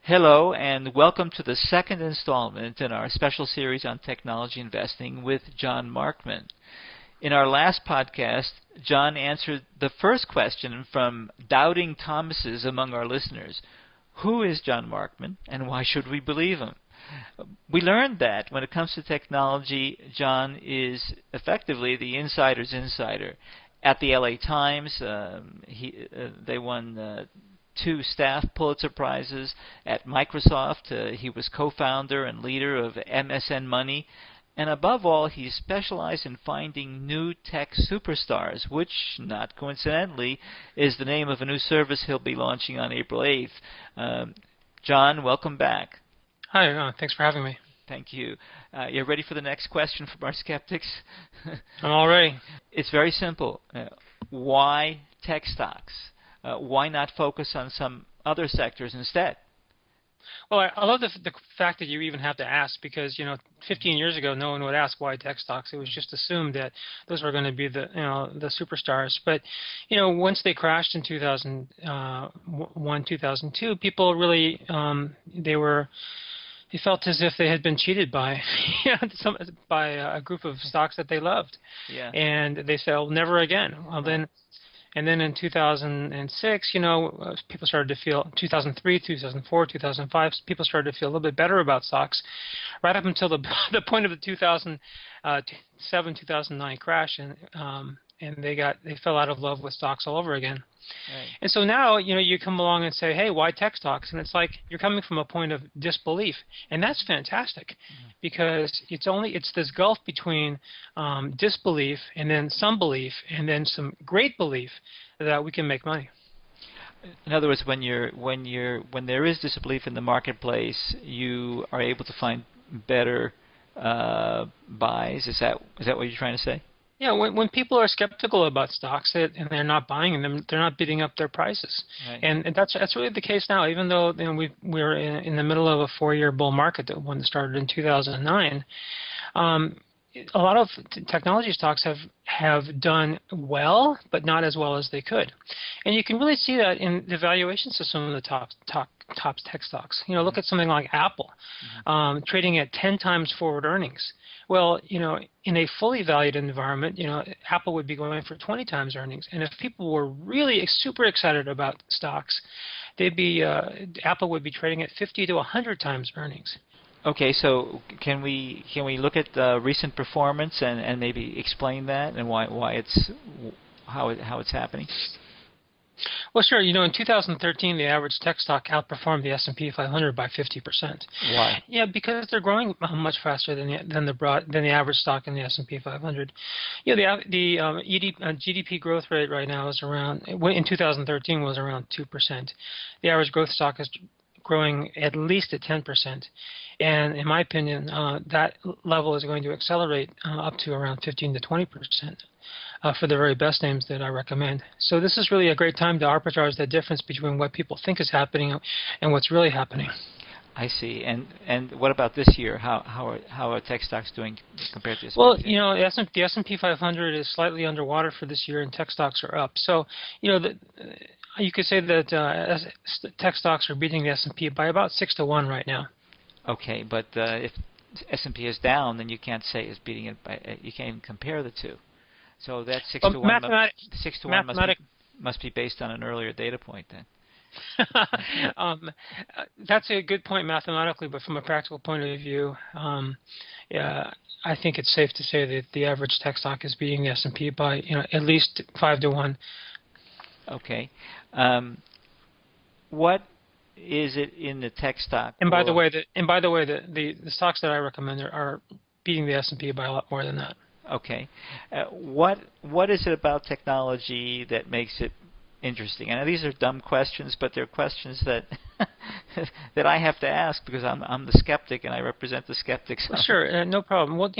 Hello, and welcome to the second installment in our special series on technology investing with John Markman. In our last podcast, John answered the first question from doubting Thomases among our listeners. Who is John Markman, and why should we believe him? We learned that when it comes to technology, John is effectively the insider's insider. At the LA Times, they won 2 staff Pulitzer Prizes. At Microsoft, he was co-founder and leader of MSN Money. And above all, he specialized in finding new tech superstars, which, not coincidentally, is the name of a new service he'll be launching on April 8th. John, welcome back. Hi, thanks for having me. Thank you. You ready for the next question from our skeptics? I'm all ready. It's very simple. Why tech stocks? Why not focus on some other sectors instead? Well, I love the fact that you even have to ask, because 15 years ago, no one would ask why tech stocks. It was just assumed that those were going to be the superstars. But once they crashed in 2001, 2002, people really they felt as if they had been cheated by by a group of stocks that they loved. Yeah. And they said, "Oh, never again." Well, then. And then in 2006, people started to feel, 2003, 2004, 2005, people started to feel a little bit better about stocks, right up until the point of the 2007, 2009 crash, and they fell out of love with stocks all over again. Right. And so now, you come along and say, hey, why tech stocks? And it's like you're coming from a point of disbelief, and that's fantastic, because it's this gulf between disbelief and then some belief and then some great belief that we can make money. In other words, when there is disbelief in the marketplace, you are able to find better buys. Is that what you're trying to say? Yeah, when people are skeptical about stocks and they're not buying them, they're not bidding up their prices, right. and that's really the case now. Even though we're in the middle of a 4-year bull market, that one started in 2009, a lot of technology stocks have done well, but not as well as they could, and you can really see that in the valuation system of the top tech stocks. Look at something like Apple, trading at 10 times forward earnings. Well, in a fully valued environment, Apple would be going for 20 times earnings. And if people were really super excited about stocks, Apple would be trading at 50 to 100 times earnings. Okay, so can we look at recent performance and maybe explain that and how it's happening? Well, sure. In 2013, the average tech stock outperformed the S&P 500 by 50%. Why? Yeah, because they're growing much faster than the average stock in the S&P 500. The GDP growth rate right now is in 2013 was around 2%. The average growth stock is growing at least at 10%. And in my opinion, that level is going to accelerate up to around 15 to 20%. For the very best names that I recommend. So this is really a great time to arbitrage the difference between what people think is happening and what's really happening. I see. And what about this year? How are tech stocks doing compared to this? Well, the S&P 500 is slightly underwater for this year, and tech stocks are up. So, you could say that tech stocks are beating the S&P by about 6 to 1 right now. Okay, but if S&P is down, then you can't say it's beating it you can't even compare the two. So that 6 to 1 must be based on an earlier data point then. That's a good point mathematically, but from a practical point of view, I think it's safe to say that the average tech stock is beating the S&P by at least 5 to 1. Okay. What is it in the tech stock? And by the way, the stocks that I recommend are beating the S&P by a lot more than that. Okay. What is it about technology that makes it interesting? I know these are dumb questions, but they're questions that that I have to ask because I'm the skeptic and I represent the skeptics. Sure, no problem. Well,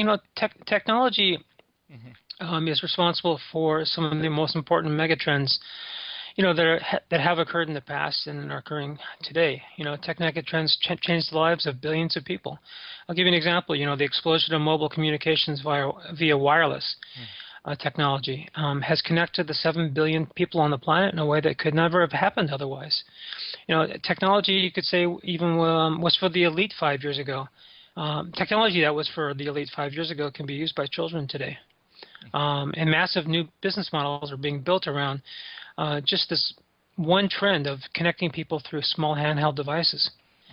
technology is responsible for some of the most important megatrends that have occurred in the past and are occurring today. Tech megatrends change the lives of billions of people. I'll give you an example. The explosion of mobile communications via wireless. technology has connected the 7 billion people on the planet in a way that could never have happened otherwise. Technology, you could say, even was for the elite 5 years ago. Technology that was for the elite 5 years ago can be used by children today. And massive new business models are being built around just this one trend of connecting people through small handheld devices.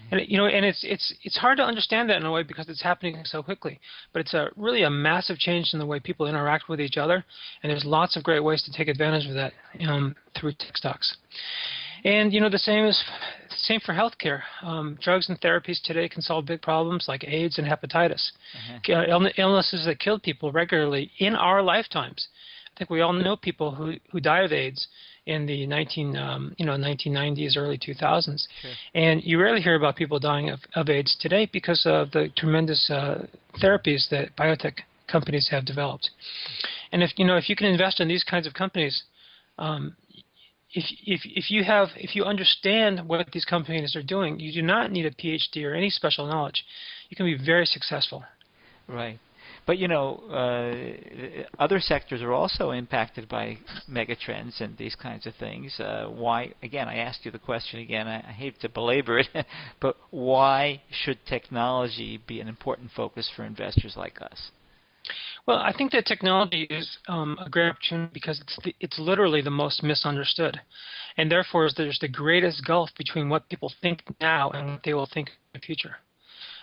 And it's hard to understand that in a way because it's happening so quickly. But it's really a massive change in the way people interact with each other, and there's lots of great ways to take advantage of that through tech stocks. And the same for healthcare. Drugs and therapies today can solve big problems like AIDS and hepatitis, illnesses that killed people regularly in our lifetimes. I think we all know people who die of AIDS in the 1990s, early 2000s. Sure. And you rarely hear about people dying of AIDS today because of the tremendous therapies that biotech companies have developed. And if you can invest in these kinds of companies, if you understand what these companies are doing, you do not need a PhD or any special knowledge. You can be very successful. Right. But other sectors are also impacted by megatrends and these kinds of things. Why? Again, I asked you the question again. I hate to belabor it, but why should technology be an important focus for investors like us? Well, I think that technology is a great opportunity because it's literally the most misunderstood, and therefore there's the greatest gulf between what people think now and what they will think in the future.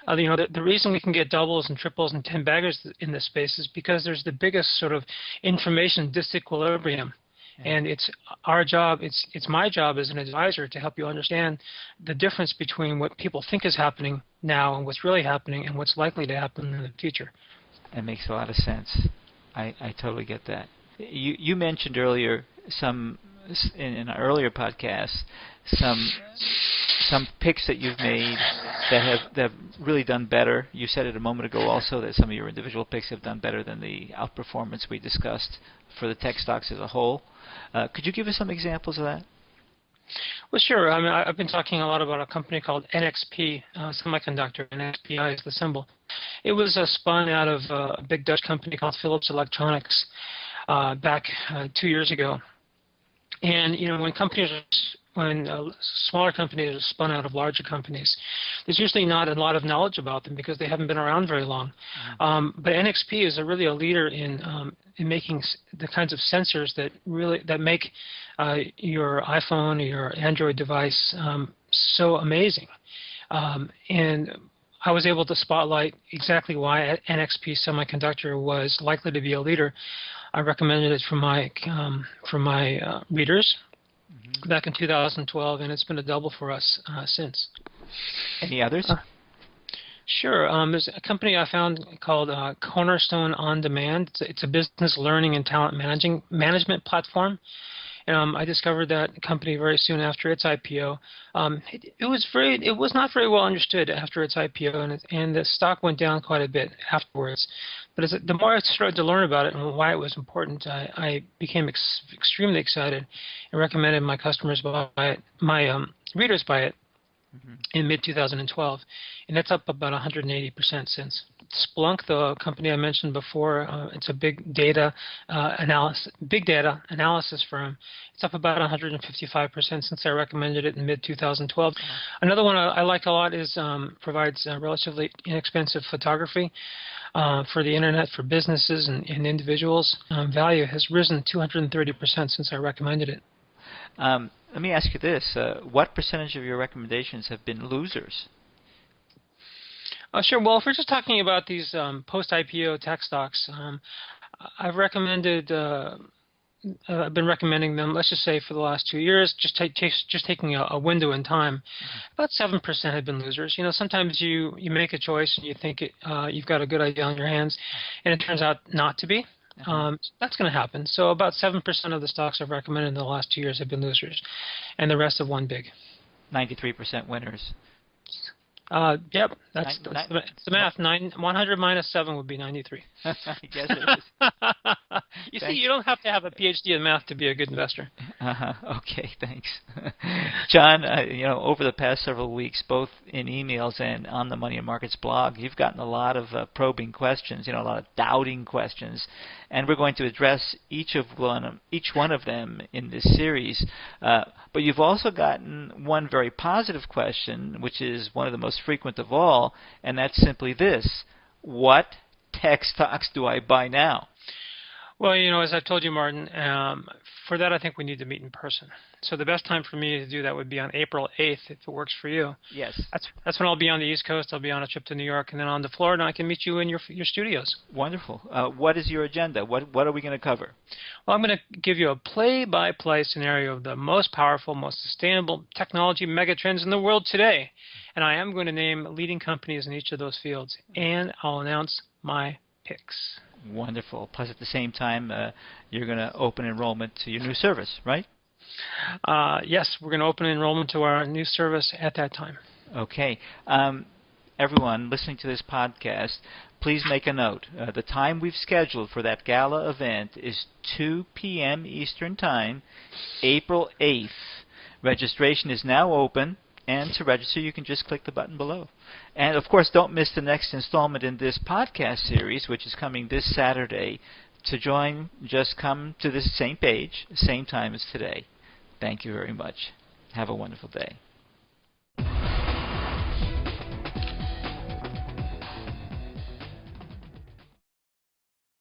The reason we can get doubles and triples and 10 baggers in this space is because there's the biggest sort of information disequilibrium. Yeah. And it's our job, it's my job as an advisor to help you understand the difference between what people think is happening now and what's really happening and what's likely to happen in the future. That makes a lot of sense. I totally get that. You mentioned earlier in an earlier podcast some picks that you've made that have really done better. You said it a moment ago also that some of your individual picks have done better than the outperformance we discussed for the tech stocks as a whole. Could you give us some examples of that? Well, sure. I mean, I've been talking a lot about a company called NXP Semiconductor. NXPI is the symbol. It was spun out of a big Dutch company called Philips Electronics back 2 years ago. And when smaller companies are spun out of larger companies, there's usually not a lot of knowledge about them because they haven't been around very long. Mm-hmm. But NXP is really a leader in making the kinds of sensors that make your iPhone or your Android device so amazing. And I was able to spotlight exactly why NXP Semiconductor was likely to be a leader. I recommended it for my readers back in 2012, and it's been a double for us since. Any others? Sure. There's a company I found called Cornerstone On Demand. It's a business learning and talent management platform. I discovered that company very soon after its IPO. It was not very well understood after its IPO, and the stock went down quite a bit afterwards. But the more I started to learn about it and why it was important, I became extremely excited and recommended my customers buy it, my readers buy it in mid-2012, and that's up about 180% since. Splunk, the company I mentioned before, it's a big data analysis firm. It's up about 155% since I recommended it in mid-2012. Another one I like a lot is provides relatively inexpensive photography for the internet for businesses and individuals. Value has risen 230% since I recommended it. Let me ask you this. What percentage of your recommendations have been losers? Sure. Well, if we're just talking about these post-IPO tech stocks, I've been recommending them, let's just say for the last 2 years, just taking a window in time. About 7% have been losers. Sometimes you make a choice and you think you've got a good idea on your hands, and it turns out not to be. That's going to happen. So about 7% of the stocks I've recommended in the last 2 years have been losers, and the rest have won big. 93% winners. Yep, that's Nine, it's the math. 100 minus 7 would be 93. I guess it is. You see, Thanks. you don't have to have a PhD in math to be a good investor. Okay, thanks. John, over the past several weeks, both in emails and on the Money and Markets blog, you've gotten a lot of probing questions, a lot of doubting questions, and we're going to address each one of them in this series. But you've also gotten one very positive question, which is one of the most frequent of all, and that's simply this: what tech stocks do I buy now? Well, as I've told you, Martin, for that I think we need to meet in person. So the best time for me to do that would be on April 8th, if it works for you. Yes. That's when I'll be on the East Coast. I'll be on a trip to New York and then on to Florida, and I can meet you in your studios. Wonderful. What is your agenda? What are we going to cover? Well, I'm going to give you a play-by-play scenario of the most powerful, most sustainable technology megatrends in the world today. And I am going to name leading companies in each of those fields, and I'll announce my picks. Wonderful. Plus, at the same time, you're going to open enrollment to your new service, right? Yes, we're going to open enrollment to our new service at that time. Okay. Everyone listening to this podcast, please make a note. The time we've scheduled for that gala event is 2 p.m. Eastern Time, April 8th. Registration is now open. And to register, you can just click the button below. And, of course, don't miss the next installment in this podcast series, which is coming this Saturday. To join, just come to this same page, same time as today. Thank you very much. Have a wonderful day.